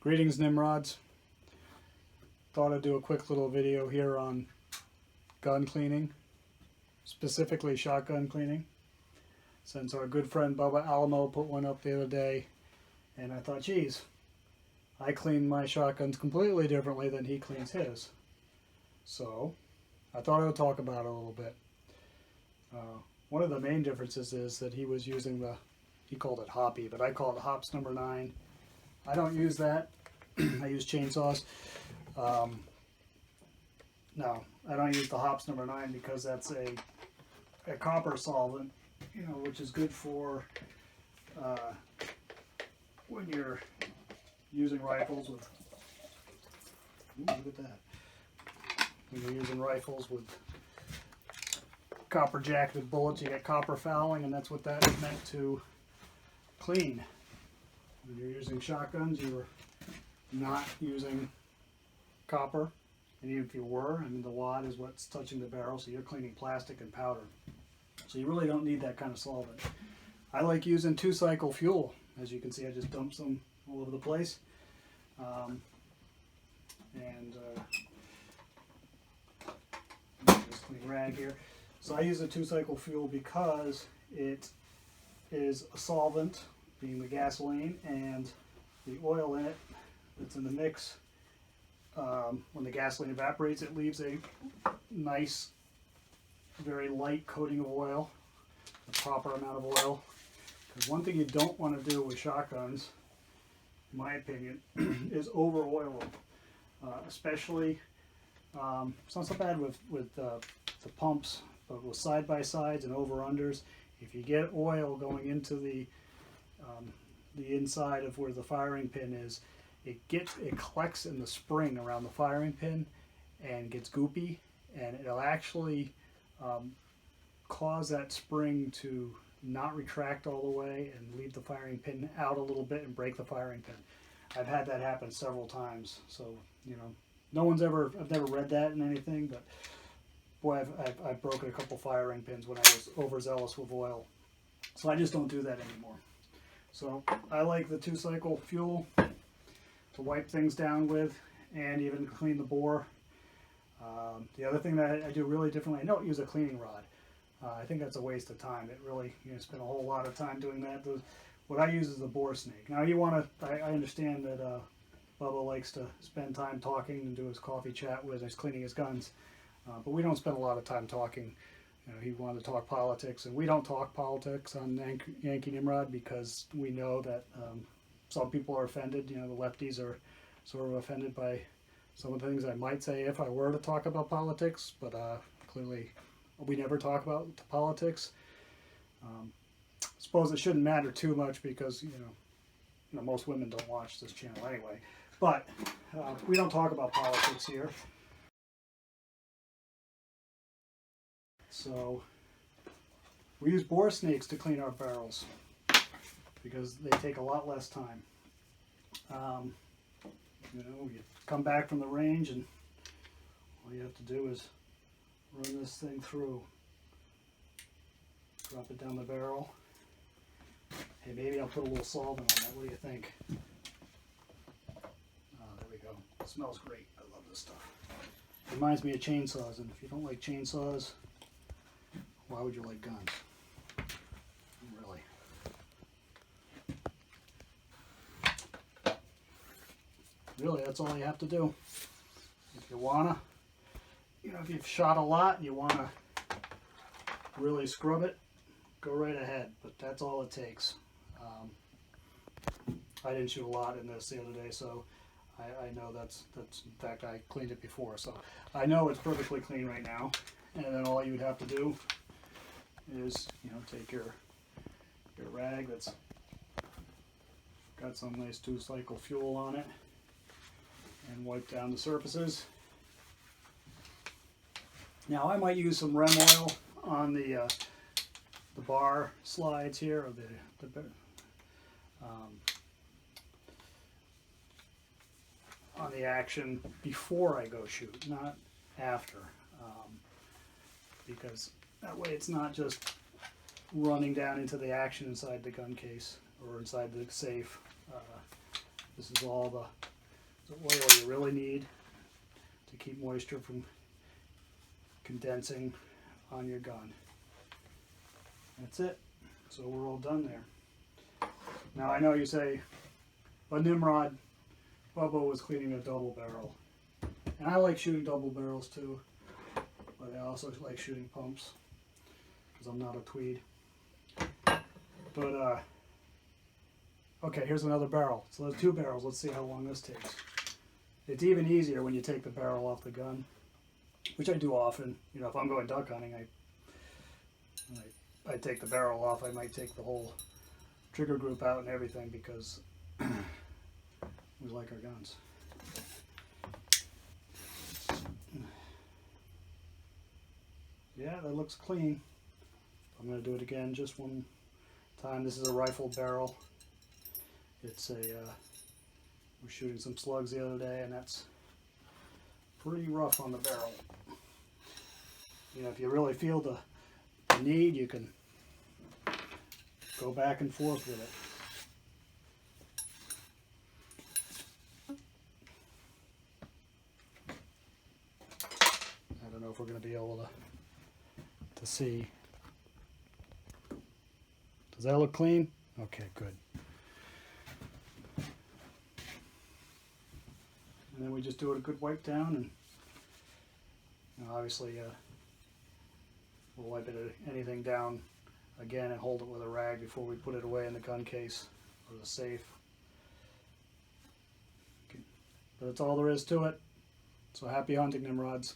Greetings, Nimrods. Thought I'd do a quick little video here on gun cleaning, specifically shotgun cleaning, since our good friend Bubba Alamo put one up the other day, and I thought, geez, I clean my shotguns completely differently than he cleans his. So I thought I would talk about it a little bit. One of the main differences is that he was using he called it Hoppy, but I call it Hops number 9. I don't use that. I use chainsaws. No, I don't use the Hops number 9 because that's a copper solvent, which is good for when you're using rifles with. Ooh, look at that! When you're using rifles with copper jacketed bullets, you get copper fouling, and that's what that is meant to clean. When you're using shotguns, you're not using copper, and even if you were, the wad is what's touching the barrel, so you're cleaning plastic and powder. So you really don't need that kind of solvent. I like using 2-cycle fuel. As you can see, I just dumped some all over the place. Just clean rag here. So I use a 2-cycle fuel because it is a solvent, being the gasoline, and the oil in it that's in the mix. When the gasoline evaporates, it leaves a nice, very light coating of oil, the proper amount of oil. Because one thing you don't want to do with shotguns, in my opinion, is over oil them. Especially, it's not so bad with the pumps, but with side-by-sides and over-unders, if you get oil going into the inside of where the firing pin is, it collects in the spring around the firing pin and gets goopy, and it'll actually cause that spring to not retract all the way and leave the firing pin out a little bit and break the firing pin. I've had that happen several times, so I've never read that in anything, but boy, I've broken a couple firing pins when I was overzealous with oil. So I just don't do that anymore. So I like the 2-cycle fuel to wipe things down with, and even clean the bore. The other thing that I do really differently, I don't use a cleaning rod. I think that's a waste of time. It really, spend a whole lot of time doing that. What I use is a bore snake. Now I understand that Bubba likes to spend time talking and do his coffee chat with he's cleaning his guns, but we don't spend a lot of time talking. He wanted to talk politics, and we don't talk politics on Yankee Nimrod because we know that some people are offended. The lefties are sort of offended by some of the things I might say if I were to talk about politics, but clearly we never talk about politics. I suppose it shouldn't matter too much because most women don't watch this channel anyway. But we don't talk about politics here. So we use bore snakes to clean our barrels because they take a lot less time. You come back from the range and all you have to do is run this thing through. Drop it down the barrel. Hey, maybe I'll put a little solvent on that. What do you think? There we go. It smells great. I love this stuff. Reminds me of chainsaws, and if you don't like chainsaws, why would you like guns? Really. Really, that's all you have to do. If you wanna, if you've shot a lot and you wanna really scrub it, go right ahead. But that's all it takes. I didn't shoot a lot in this the other day, so I know that's in fact I cleaned it before, so I know it's perfectly clean right now. And then all you would have to do is take your rag that's got some nice 2-cycle fuel on it and wipe down the surfaces. Now I might use some Rem oil on the bar slides here, or on the action before I go shoot, not after, because that way it's not just running down into the action inside the gun case or inside the safe. This is all the oil you really need to keep moisture from condensing on your gun. That's it. So we're all done there. Now I know you say, but Nimrod, Bubba was cleaning a double barrel. And I like shooting double barrels too, but I also like shooting pumps because I'm not a Tweed. But okay, here's another barrel. So there's two barrels. Let's see how long this takes. It's even easier when you take the barrel off the gun, which I do often. You know, if I'm going duck hunting, I take the barrel off. I might take the whole trigger group out and everything because we like our guns. Yeah, that looks clean. I'm going to do it again just one time. This is a rifle barrel. It's a, we're shooting some slugs the other day and that's pretty rough on the barrel. You know, if you really feel the need, you can go back and forth with it. I don't know if we're going to be able to see. Does that look clean? Okay, good. And then we just do it a good wipe down, and you know, obviously we'll wipe anything down again and hold it with a rag before we put it away in the gun case or the safe. Okay. But that's all there is to it. So happy hunting, Nimrods.